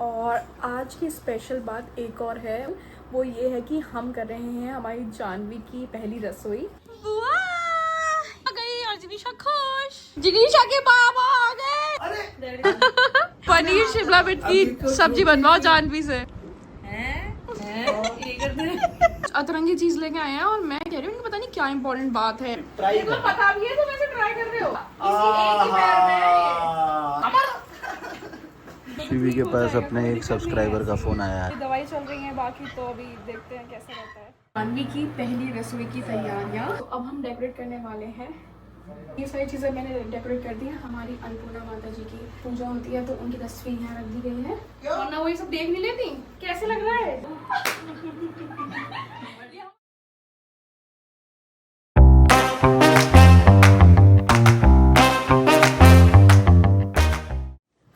और आज की स्पेशल बात एक और है, वो ये है कि हम कर रहे हैं हमारी जानवी की पहली रसोई। बुआ आ गई और जिनीशा खुश। जिनीशा के बाबा आ गए। पनीर शिमला मिर्च की सब्जी बनवाओ जानवी से। अतरंगी चीज लेके आए हैं और मैं कह रही हूँ पता नहीं क्या इम्पोर्टेंट बात है। तो पता भी है तो वैसे ट्राई कर रहे हो। किसी एक ही पैर में शिवी के पास अपने एक सब्सक्राइबर का फोन आया है। दवाई चल रही है, बाकी तो अभी देखते हैं कैसा रहता है। जानवी की पहली रसोई की तैयारियां। तो अब हम डेकोरेट करने वाले हैं। ये सारी चीज़ें मैंने डेकोरेट कर दी हैं। हमारी अन्नपूर्णा माता जी की पूजा होती है तो उनकी तस्वीर यहाँ रख दी गई है। और ना वो ये सब देख नहीं लेती कैसे लग रहा है।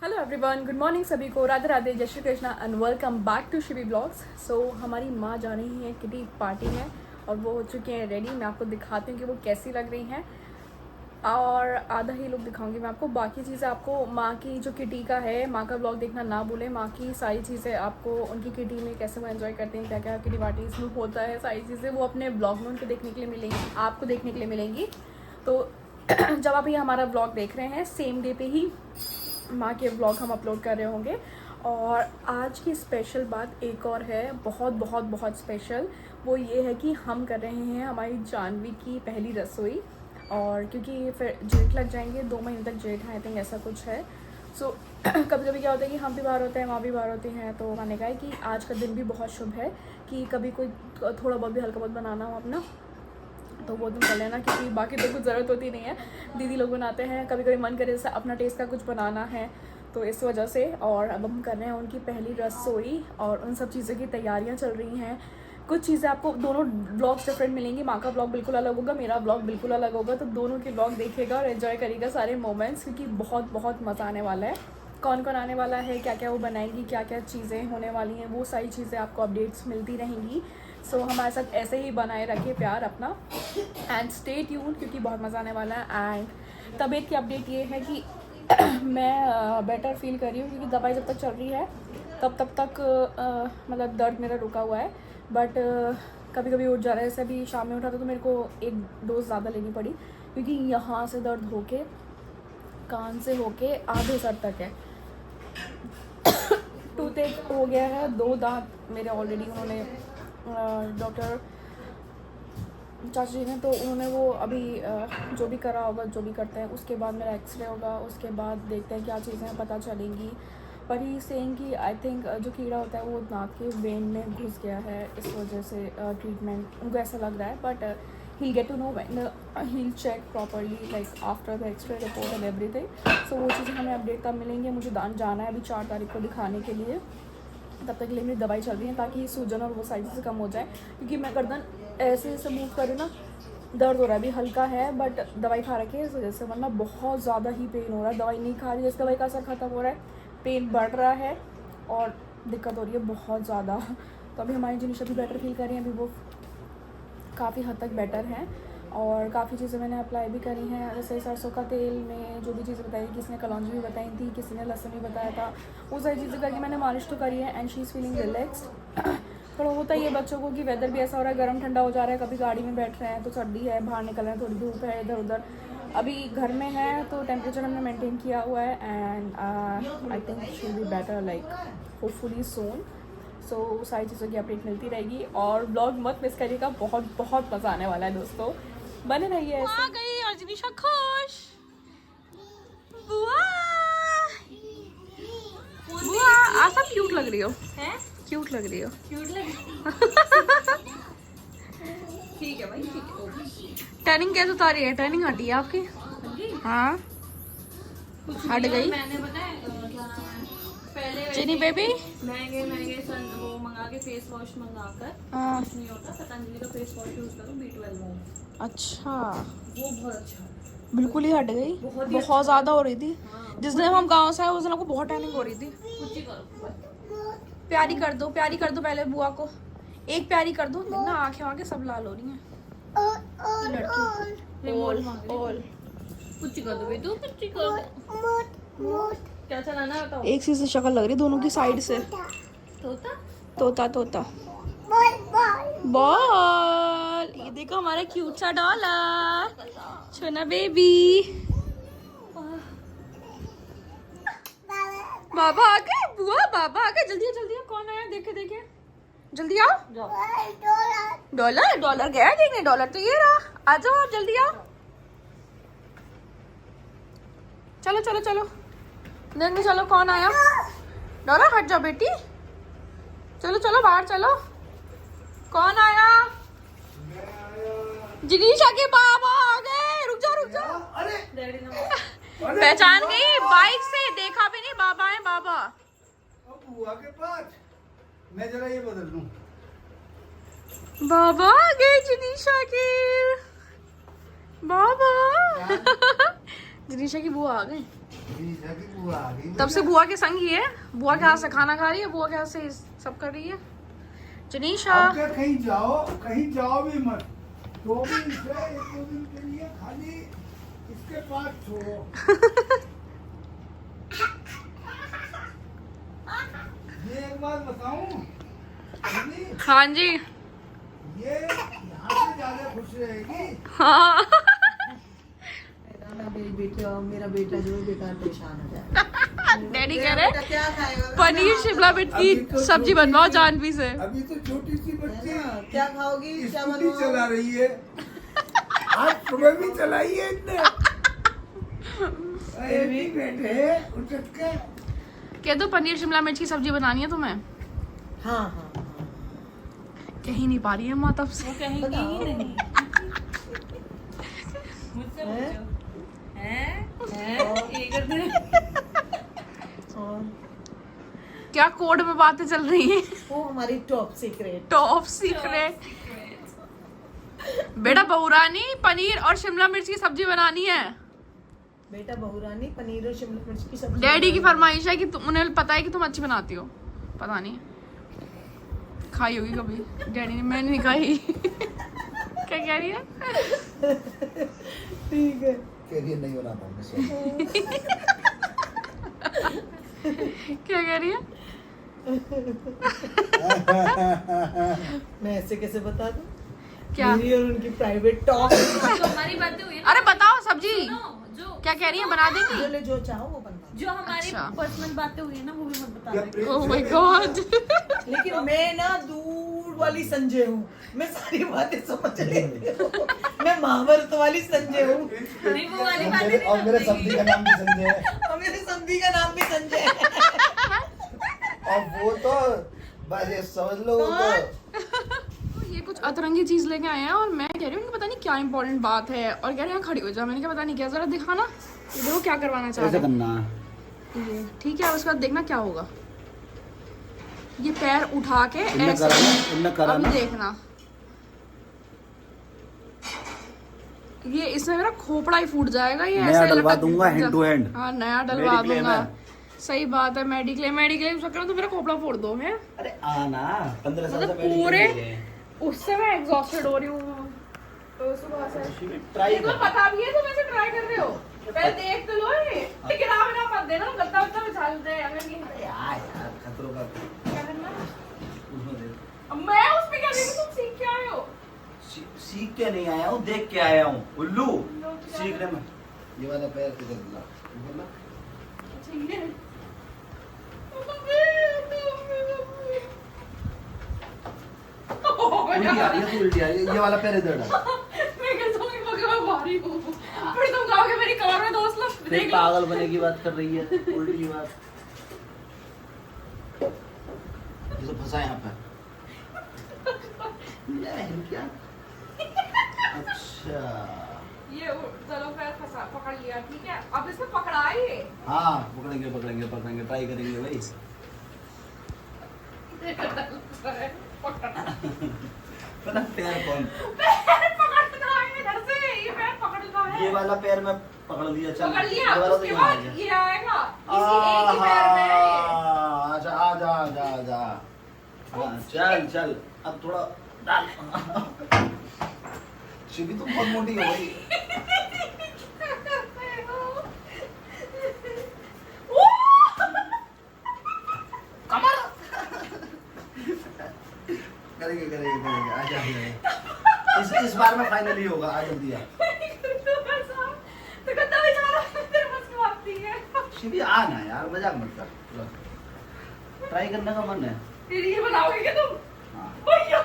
हेलो एवरीवन, गुड मॉर्निंग सभी को। राधे राधे, जय Shri Krishna and welcome back to Shivi blogs. So हमारी माँ जा रही है किटी पार्टी में और वो हो चुके हैं रेडी। मैं आपको दिखाती हूँ कि वो कैसी लग रही हैं और आधा ही लुक दिखाऊंगी मैं आपको। बाकी चीज़ें आपको माँ की जो किटी का है, माँ का ब्लॉग देखना ना भूलें। माँ की सारी चीज़ें आपको उनकी किटी में कैसे वो एंजॉय करते हैं, क्या क्या किटी पार्टीज में होता है, सारी चीज़ें वो अपने ब्लॉग में उनके देखने के लिए मिलेंगी, आपको देखने के लिए मिलेंगी। तो जब आप ये हमारा ब्लॉग देख रहे हैं, सेम डे पे ही माँ के व्लॉग हम अपलोड कर रहे होंगे। और आज की स्पेशल बात एक और है, बहुत बहुत बहुत स्पेशल। वो ये है कि हम कर रहे हैं हमारी जानवी की पहली रसोई। और क्योंकि फिर जेठ लग जाएंगे, 2 महीने तक जेठ है, आई थिंक ऐसा कुछ है। सो कभी कभी क्या होता है कि हम भी बाहर होते हैं, माँ भी बाहर होती हैं, तो मैंने कहा है कि आज का दिन भी बहुत शुभ है कि कभी कोई थोड़ा बहुत भी हल्का बहुत बनाना हो अपना तो वो तुम कर लेना, क्योंकि बाकी तो कुछ ज़रूरत होती नहीं है। दीदी लोग बनाते हैं, कभी कभी मन करे जैसे अपना टेस्ट का कुछ बनाना है, तो इस वजह से। और अब हम कर रहे हैं उनकी पहली रसोई और उन सब चीज़ों की तैयारियां चल रही हैं। कुछ चीज़ें आपको दोनों ब्लॉग्स डिफरेंट मिलेंगी। माँ का ब्लॉग बिल्कुल अलग होगा, मेरा ब्लॉग बिल्कुल अलग होगा, तो दोनों के ब्लॉग देखेगा और एंजॉय करेगा सारे मोमेंट्स, क्योंकि बहुत बहुत मज़ा आने वाला है। कौन कौन आने वाला है, क्या क्या वो बनाएंगी, क्या क्या चीज़ें होने वाली हैं, वो सारी चीज़ें आपको अपडेट्स मिलती रहेंगी। सो हमारे साथ ऐसे ही बनाए रखिए प्यार अपना एंड स्टे ट्यून्ड, क्योंकि बहुत मज़ा आने वाला है। एंड तबीयत की अपडेट ये है कि मैं बेटर फील कर रही हूँ, क्योंकि दवाई जब तक चल रही है तब तक मतलब दर्द मेरा रुका हुआ है। बट कभी कभी उठ जा रहा है, जैसे अभी शाम में उठा था तो मेरे को एक डोज ज़्यादा लेनी पड़ी, क्योंकि यहाँ से दर्द होके कान से होके आधे सर तक है। टूथ एक हो गया है, 2 दांत मेरे ऑलरेडी उन्होंने डॉक्टर चाची जी ने, तो उन्होंने वो अभी जो भी करा होगा, जो भी करते हैं, उसके बाद मेरा एक्सरे होगा, उसके बाद देखते हैं क्या चीज़ें पता चलेंगी। पर ही सेइंग कि आई थिंक जो कीड़ा होता है वो नाक के वेन में घुस गया है, इस वजह से ट्रीटमेंट उनको ऐसा लग रहा है। But he'll get to know when he'll check properly like after the x-ray report and everything. So वो चीज़ें हमें अपडेट तब मिलेंगे। मुझे जाना है अभी 4 तारीख को दिखाने के लिए। तब तक के लिए मेरी दवाई चल रही है ताकि सूजन और वो सारी चीज़ें कम हो जाए, क्योंकि मैं गर्दन ऐसे ऐसे मूव कर रही हूँ ना, दर्द हो रहा है। अभी हल्का है बट दवाई खा रखी है इस वजह से, वरना बहुत ज़्यादा ही पेन हो रहा है। दवाई नहीं खा रही है, इस दवाई का असर ख़त्म हो रहा है, पेन बढ़ रहा है और दिक्कत हो रही है बहुत ज़्यादा। तो अभी हमारी जिनिशा भी बेटर फील कर रही हैं, अभी वो काफ़ी हद तक बेटर हैं। और काफ़ी चीज़ें मैंने अप्लाई भी करी हैं, जैसे सरसों का तेल में जो भी चीज़ें बताई, किसी ने कलौंजी भी बताई थी, किसी ने लहसुन भी बताया था, वो सारी चीज़ें करके मैंने मालिश तो करी है and she is feeling relaxed. थोड़ा होता ही है बच्चों को कि वेदर भी ऐसा हो रहा है, गर्म ठंडा हो जा रहा है, कभी गाड़ी में बैठ रहे हैं तो सर्दी है, बाहर निकल रहे हैं थोड़ी धूप है, इधर उधर। अभी घर में है तो टेम्परेचर हमने मेंटेन किया हुआ है and I think she will be better like hopefully soon. So सारी चीज़ों की अपडेट मिलती रहेगी और ब्लॉग मत मिस करिएगा, बहुत बहुत मज़ा आने वाला है दोस्तों, बने रहिए ऐसे। आ गई और जिनीशा खुश। बुआ बुआ आज सब क्यूट लग रही हो, हैं? क्यूट लग रही हो, क्यूट लग ठीक है भाई, ठीक है। टर्निंग कैसे उतारी है? टर्निंग हटी है आपकी? हाँ हट गई। मैंने बताया क्या नाम है, पहले चिनी बेबी महंगे वो मंगा के फेस वॉश मंगाकर, कुछ नहीं होता, पतंजलि का फेस वॉश यूज करो, B12 वो। अच्छा, वो बहुत अच्छा है। बिल्कुल ही हट गई, बहुत ज़्यादा हो रही थी। जिस दिन हम गांव से आए उस दिन हमको बहुत टैनिंग हो रही थी। कुछ ही करो, प्यारी कर दो, प्यारी कर दो पहले बुआ को, एक प्यारी कर दो। देखना आंखें आके सब लाल हो रही हैं। लड़की रिमोट मांग रही है। ओल कुछ ही कर दो बेटू, कुछ ही कर दो। क्या चलाना है बताओ। एक सी शक्ल लग रही दोनों की साइड से। तोता तोता तोता बॉल। ये देखो हमारा क्यूट सा डॉलर छोना बेबी। बाबा आ गए, बुआ बाबा आ गए। जल्दी आओ, जल्दी आओ। कौन आया देखे देखे, जल्दी आओ। डॉलर डॉलर गया देखने, डॉलर तो ये रहा। आ जाओ आप, जल्दी आओ। चलो चलो चलो नहीं चलो। कौन आया? डॉलर हट जाओ बेटी, चलो चलो बाहर चलो। कौन आया? जिनीशा के बाबा आ गए। रुक जाओ रुक जाओ। डैडी ने पहचान गई बाइक से, देखा भी नहीं। बाबा है बाबा। बुआ के पास मैं जरा ये बदल लूं। बाबा आ गए जिनीशा के बाबा। जिनीशा की बुआ आ गई। बुआ आ गई। तब से बुआ के संग ही है। बुआ के हाथ से खाना खा रही है, बुआ के हाथ से सब कर रही है। जिनीशा अब क्या कहीं जाओ भी मत। 2 दिन से 1-2 दिन के लिए खाली इसके पास छोड़ो। ये एक बात बताऊं, हाँ जी। ये यहाँ से ज्यादा खुश रहेगी। हाँ मेरा बेटा जो है बेकार परेशान हो जाए। डैडी कह रहे बेटा क्या खाएगा? पनीर शिमला मिर्च अभी की तो सब्जी बनवाओ जानवी से। अभी तो छोटी सी बच्ची क्या खाओगी? क्या स्कूटी बनवाओ? चला रही है। आज सुबह भी चलाई है इसने। अरे भी बैठे उठ के। कह दो पनीर शिमला मिर्च की सब्जी बनानी है तुम्हें। हाँ हाँ कहीं नहीं पा रही है माँ तब से। वो कहेंगी ही नहीं। मुझसे पूछो हैं ये कर दे। और क्या कोड में बातें चल रही हैं? वो हमारी टॉप सीक्रेट। Top secret. बेटा बहुरानी पनीर और शिमला मिर्च की सब्जी बनानी है। बेटा बहुरानी पनीर और शिमला मिर्च की सब्जी। डैडी की फरमाइश है कि उन्हें पता है कि तुम अच्छी बनाती हो। पता नहीं खाई होगी कभी। डैडी ने, मैंने नहीं खाई। क्या कह रही है? ठीक है। कैरियर नहीं बना पाऊंगा। क्या कह रही है? मैं ऐसे कैसे बता दूं? क्या? मेरी और उनकी प्राइवेट टॉक। जो हमारी बातें हुई है ना, अरे बताओ सब्जी जो क्या कह रही है, बना देंगी? जो चाहो वो बनवा। जो हमारी अच्छा। पर्सनल बातें हुई है ना वो भी मत बता दें। Oh my God. लेकिन मैं ना दूर वाली संजय हूँ। मैं सारी बातें समझ लेती हूँ। मैं महाभारत वाली संजय हूँ। नहीं वो वाली बातें नहीं और मेरे समझेगी। सब्जी का नाम भी संजय है। और मेरे समधी का नाम भी संजय है। और वो तो बस ये समझ लो वो तो ये कुछ अतरंगी चीज लेके आए हैं और मैं कह रही हूँ कि पता नहीं क्या इंपॉर्टेंट बात है और कह रहे हैं खड़ी हो जा। मैंने कहा पता नहीं क्या, जरा दिखाना। ये देखो क्या करवाना चाह ऐसे रहे हैं। करना। ये ठीक है, उसके बाद देखना क्या होगा। ये पैर उठा के इनने ऐसे, करा अभी ना। देखना। ये इसमें मेरा खोपड़ा ही फूट जाएगा। ये नया ऐसे डलवा लटक दूंगा जा- hand to hand। हाँ नया डलवा मेडिक्लेम दूंगा। है। सही बात है। मेडिक्लेम चक्कर तो मेरा खोपड़ा फोड़ दो है। अरे आना 15 साल मतलब से मेडिक्लेम पूरे ले रहे हैं। उससे मैं एग्जॉस्टेड हो रही हूँ तो सुबह से। ट्राई तुम पता भी है तुम ऐसे ट्राई कर रहे हो। पहले देख तो लो। ये गिरा विरा मत देना, गद्दा वद्दा बिछा दे। अगर ये यार खतरों का क्या करना है? उसमें दे। अब मैं उस पे क्या देखूं? तुम सीख के आए हो। सीख के नहीं आया हूँ, देख के आया हूँ उल्लू। सीखने में ये वाला पैर किधर दिला बोला। अच्छा ये उल्टी आ रही है, उल्टी आ रही है। ये वाला पैर इधर डाल। मैं कहता हूँ कि मैं भारी हूँ। फिर तुम कहोगे मेरी कमर में दोस्त लोग फिर देख लो। पागल बने की बात कर रही है, उल्टी बात। ये तो फंसा यहाँ पे। क्या? अच्छा ये चलो फिर फंसा पकड़ लिया। ठीक है, अब इसमें पकड़ाइए। हाँ पकड़ेंगे ट्राई करेंगे भाई। पता पैर कौन? पैर पकड़ना है इधर से। ये पैर पकड़ना है। ये वाला पैर में पकड़ लिया। चल पकड़ लिया। ये वाला तो उसके यहाँ आ बाद गया। ये आएगा इसी एक ही पैर में है ये। अच्छा आजा। हाँ चल अब थोड़ा डाल। शिवी तुम बहुत मोटी हो गई। करेंगे करेंगे करेंगे, आ जाइए। इस बार में फाइनली होगा, आ जल्दी आ। तो कितना बेचारा तेरे बस की बात नहीं है। शिवी आ ना यार, मजाक मत कर, ट्राई करने का मन है। फिर ये बनाओगे क्या तुम? हाँ। भैया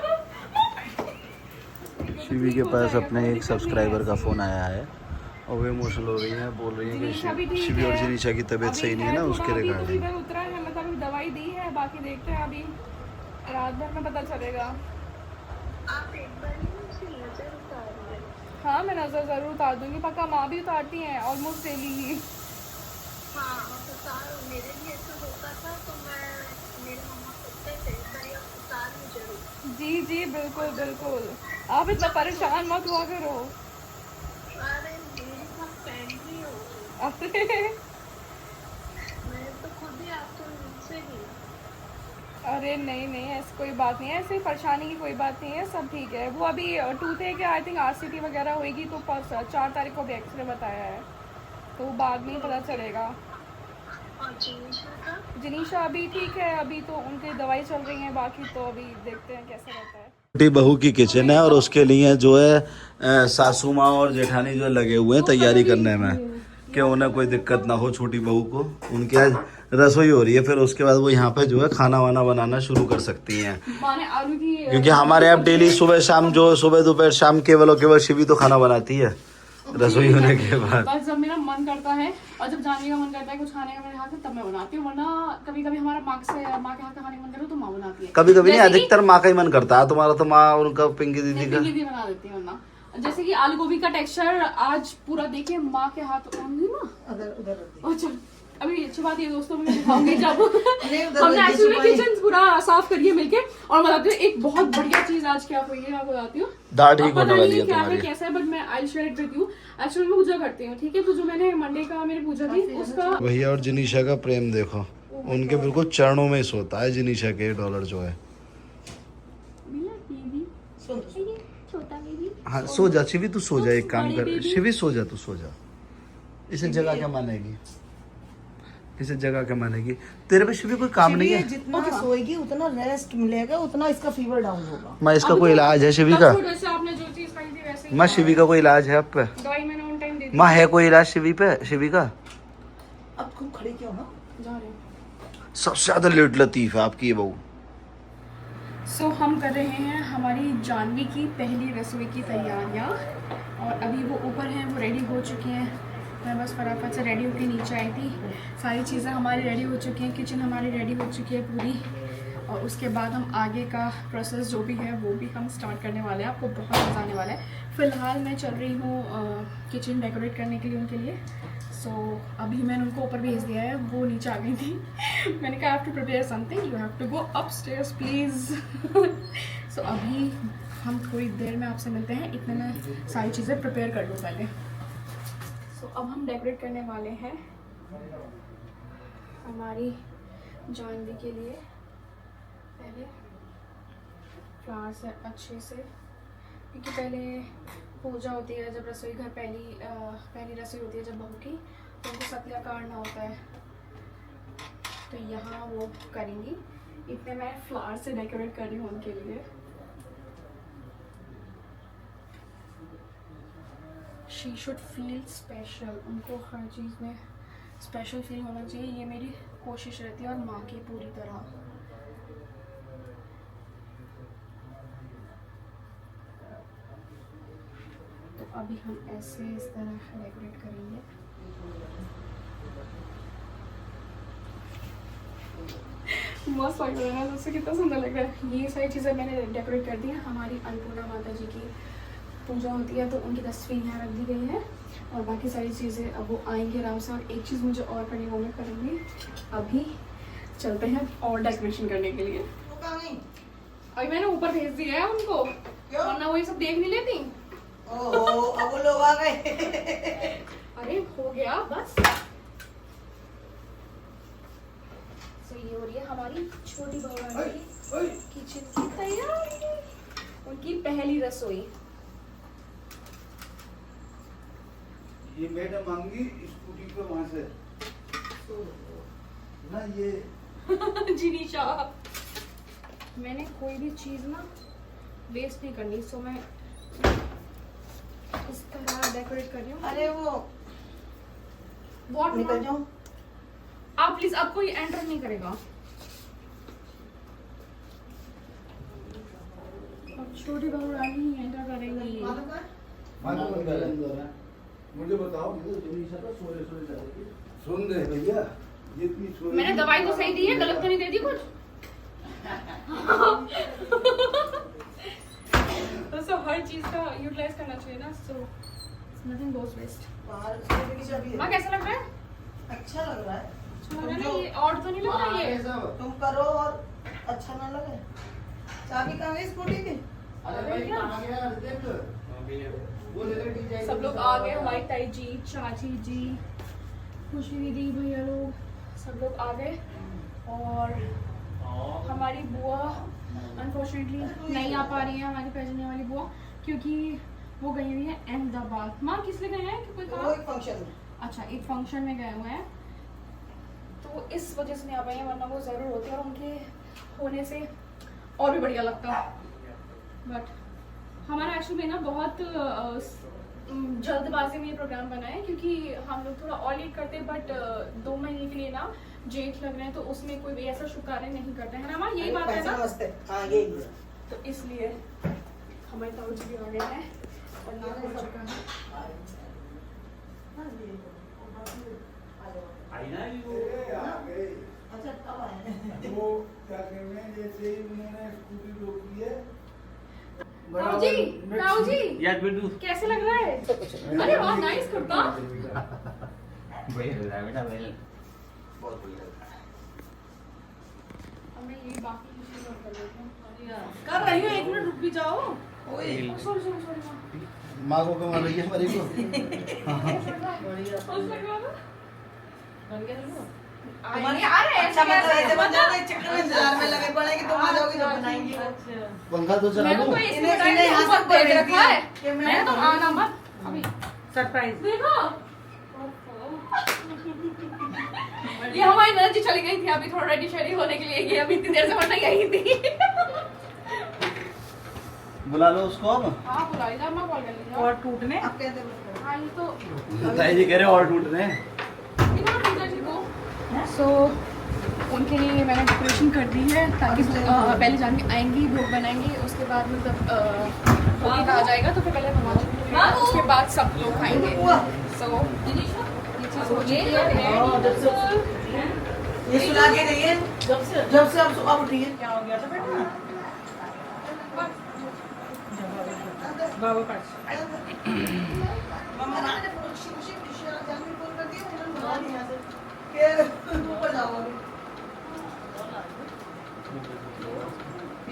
शिवी के पास अपने एक सब्सक्राइबर का फोन आया है और वो इमोशनल हो रही है, बोल रही है कि शिवी और जिनीशा की तबीयत सही नहीं है ना, उसके रिगार्डिंग। अभी उतरा है, मतलब अभी दवाई दी है, बाकी देखते हैं अभी रात भर में पता चलेगा। आप एक बार ही मुझे नजर उतारिए। हाँ मैं नज़र ज़रूर उतार दूंगी, पक्का। माँ भी उतारती हैं ऑलमोस्ट डेली ही। हाँ आप उतारो, मेरे भी ऐसा होता था तो मैं, मेरे मम्मा कहते थे भाई आप उतारो जरूर। जी जी बिल्कुल बिल्कुल, आप इतना परेशान मत हुआ करो। अरे मेरे साथ फ्रेंडली हो, अरे मैं तो खुद ही आपको उनसे ही। अरे नहीं नहीं, ऐसी कोई बात नहीं है, ऐसे परेशानी की कोई बात नहीं है, सब ठीक है। वो अभी टूथ है कि आई थिंक RCT वगैरह होएगी, तो 4 तारीख को भी एक्सरे बताया है, तो बाद में ही पता चलेगा। और जिनीशा का? जिनीशा अभी ठीक है, अभी तो उनकी दवाई चल रही है, बाकी तो अभी देखते हैं कैसा रहता है। छोटी बहू की किचन है और उसके लिए जो है सासू माँ और जेठानी जो लगे हुए हैं तैयारी करने में कि उन्हें कोई दिक्कत ना हो छोटी बहू को। उनके आज रसोई हो रही है, फिर उसके बाद वो यहाँ पे जो है खाना वाना बनाना शुरू कर सकती हैं, माने आलू की, क्योंकि हमारे यहाँ डेली सुबह शाम जो सुबह दोपहर शाम केवल और केवल शिवी तो खाना बनाती है रसोई होने के बाद। बस जब मेरा मन करता है और जब जाने का मन करता है कुछ खाने का मेरे हाथ से, तब मैं बनाती हूँ, वरना कभी कभी हमारा माँ के हाथ का खाने का मन करे तो माँ बनाती है। कभी कभी नहीं, जैसे कि- अधिकतर माँ का ही मन करता है। तुम्हारा तो माँ उनका पिंकी दीदी नहीं, का पिंकी दीदी बना देती है वरना। जैसे कि आलू गोभी का टेक्सचर आज पूरा देखिए माँ के हाथ होंगी माँ। उधर अच्छा अभी अच्छी बात ये दोस्तों मैं दिखाऊंगी जब उधर हमने रखी एक्चुअली छुपाई। किचन पूरा साफ करिए मिलके। और बताती हूँ एक बहुत बढ़िया चीज आज क्या हुई है, मैं बताती हूँ। दाढ़ ठीक अब होने पता वाली नहीं है क्या है तुम्हारी। कैसा है, बट मैं I share it with you. Actually मैं पूजा करती हूँ, ठीक है, तो जो मैंने मंडे का मेरी पूजा थी उसका भैया और जिनीशा का प्रेम देखो, उनके बिल्कुल चरणों में ही सोता है जिनीशा के डॉलर जो है। हाँ सो जा शिवी, तू सो जा, एक काम कर शिवी, सो जा, तू सो जा। इसे जगह क्या मानेगी, इसे जगह क्या मानेगी, तेरे पे शिवी कोई काम नहीं है। जितना सोएगी उतना रेस्ट मिलेगा, उतना इसका फीवर डाउन होगा। माँ इसका कोई इलाज है शिवी का? वैसे आपने जो चीज खाई थी वैसे ही माँ शिवी का कोई इलाज है आप पे? दवाई मैंने ऑन टाइम दे दी। माँ है कोई इलाज शिवी पे, शिवी का? अब खूब खड़े क्यों ना? जा रहे हैं। सबसे ज्यादा लेट लतीफ है आपकी ये बहू। सो हम कर रहे हैं हमारी जानवी की पहली रसोई की तैयारियां, और अभी वो ऊपर हैं, वो रेडी हो चुकी हैं। मैं बस फटाफट से रेडी होकर नीचे आई थी। सारी चीज़ें हमारी रेडी हो चुकी हैं, किचन हमारी रेडी हो चुकी है पूरी, और उसके बाद हम आगे का प्रोसेस जो भी है वो भी हम स्टार्ट करने वाले हैं। आपको बहुत मज़ा आने वाला है। फ़िलहाल मैं चल रही हूँ किचन डेकोरेट करने के लिए उनके लिए। सो अभी मैंने उनको ऊपर भेज दिया है, वो नीचे आ गई थी। मैंने कहा, I have to prepare something, you have to go upstairs please. So अभी हम थोड़ी देर में आपसे मिलते हैं, इतने में सारी चीज़ें प्रिपेयर कर लूँ पहले। सो अब हम डेकोरेट करने वाले हैं हमारी जानवी के लिए। पहले फ्लावर से अच्छे से, क्योंकि पहले पूजा होती है, जब रसोई घर पहली रसोई होती है जब बहू की, तो उनको सतया काटना होता है, तो यहाँ वो करेंगी। इतने मैं फ्लावर से डेकोरेट कर रही हूँ उनके लिए। शी शुड फील स्पेशल, उनको हर चीज़ में स्पेशल फील होना चाहिए, ये मेरी कोशिश रहती है, और माँ की पूरी तरह। तो अभी हम ऐसे इस तरह डेकोरेट करेंगे। मस्त लग रहा है ना, दोस्तों कितना सुंदर लग रहा है। ये सारी चीज़ें मैंने डेकोरेट कर दी हैं। हमारी अन्नपूर्णा माता जी की पूजा होती है तो उनकी तस्वीर यहाँ रख दी गई है, और बाकी सारी चीज़ें अब वो आएंगे आराम से। और एक चीज़ मुझे और करनी, वो मैं करूँगी। अभी चलते हैं और डेकोरेशन करने के लिए। अभी मैंने ऊपर भेज दिया है उनको, वरना वो ये सब देख नहीं लेती। ओहो, अब वो लोग आ गए। अरे हो गया बस। तो ये हो रही है हमारी छोटी बहू की किचन की तैयारी, उनकी पहली रसोई। ये मैडम आऊंगी स्कूटी पे वहां से ना, ये जिनीशा, मैंने कोई भी चीज़ ना वेस्ट नहीं करनी, सो मैं इस तरह डेकोरेट कर रही हूँ। अरे वो वॉट निकल जाओ। आप प्लीज, आपको ये एंटर नहीं करेगा। अब छोटी बहू रानी ही एंटर करेंगी। मुझे बताओ, सुन रहे भैया, जितनी सुन मैंने दवाई तो सही दी है, गलत तो नहीं दे दी कुछ। तो हर चीज का यूटिलाइज करना चाहिए ना, सो नथिंग गोस वेस्ट। बाहर सोने की चाबी है। माँ कैसा लग रहा है? अच्छा लग रहा है। अच्छा लग रहा है ना ये? और तो नहीं लग रहा ये? तुम करो और अच्छा ना लगे। चाबी कहाँ गई स्कूटी की? सब लोग आ गए, हमारी ताई जी, चाची जी, खुशी दीदी, भैया लोग सब लोग आ गए। और हमारी बुआ अनफॉर्चुनेटली नहीं आ पा रही है, हमारी पहचाने वाली बुआ, क्योंकि वो गई हुई है अहमदाबाद। माँ किस लिए गए हैं? कि कोई वो काम? एक फंक्शन में। अच्छा, एक फंक्शन में गए हुए हैं, तो इस वजह से नहीं आ पाई हैं, वरना वो जरूर होती है और उनके होने से और भी बढ़िया लगता। बट हमारा एक्चुअली में ना बहुत जल्दबाजी में ये प्रोग्राम बना है, क्योंकि हम लोग थोड़ा और लेट करते हैं, बट 2 महीने के लिए ना जेठ लग रहे हैं, तो उसमें कोई भी ऐसा शुभ कार्य नहीं करते हैं ना माँ, यही बात है ना। नमस्ते। हाँ यही है। तो इसलिए हमारे ताऊ जी भी आ गए हैं और नाम हो चुका है। अच्छा कब आए? वो क्या कह रहे हैं, जैसे ही उन्होंने स्कूटी रोकी है। ताऊ जी कैसे लग रहा है? अरे वाह, नाइस कुर्ता। हमें ये बाकी चीजें और कर लेते हैं। कर रही हूँ, 1 मिनट रुक भी जाओ। सॉरी माँ को कमा रही है हमारी को। तुम्हारे अच्छा मतलब ऐसे बन जाता है, चक्कर में इंतजार में लगे पड़े कि तुम आ जाओगे जब बनाएंगे। पंखा तो चला मैंने दो। तो इसमें बताया कि हमको दे रखा है, मैंने तो आना मत अभी। सरप्राइज। देखो ये हमारी एनर्जी चली गई थी अभी थोड़ा रेडी शेडी होने के लिए, ये अभी इतनी देर से वरना यही थी। बुला लो उसको अब। हाँ बुला लीजिए, मैं कॉल कर लीजिए। और टूटने अब कहते हैं हाँ ये तो ताई जी कह रहे और टूट रहे हैं। सो उनके लिए मैंने डेकोरेशन कर दी है, ताकि पहले जान के आएंगी, भोग बनाएंगी, उसके बाद मतलब भोग आ जाएगा तो फिर पहले भगवान उसके बाद सब लोग खाएंगे। सो ये चीज़ हो चुकी है। ये सुला के रही है जब से अब सुबह उठी है। क्या हो गया था बेटा? बाबा पास मम्मा ने खुशी खुशी जाने बोल कर दिया, उन्होंने बुला दिया से के ऊपर जाओगे।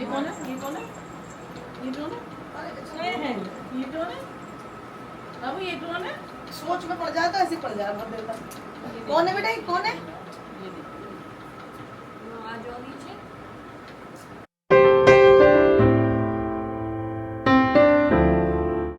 ये कौन है? ये कौन है? ये कौन है? ये है। ये कौन है? अब ये कौन है? सोच में पड़ जाता है, ऐसे पड़ जा रहा है। कौन है बेटा? ये कौन है? आ जाओ नीचे।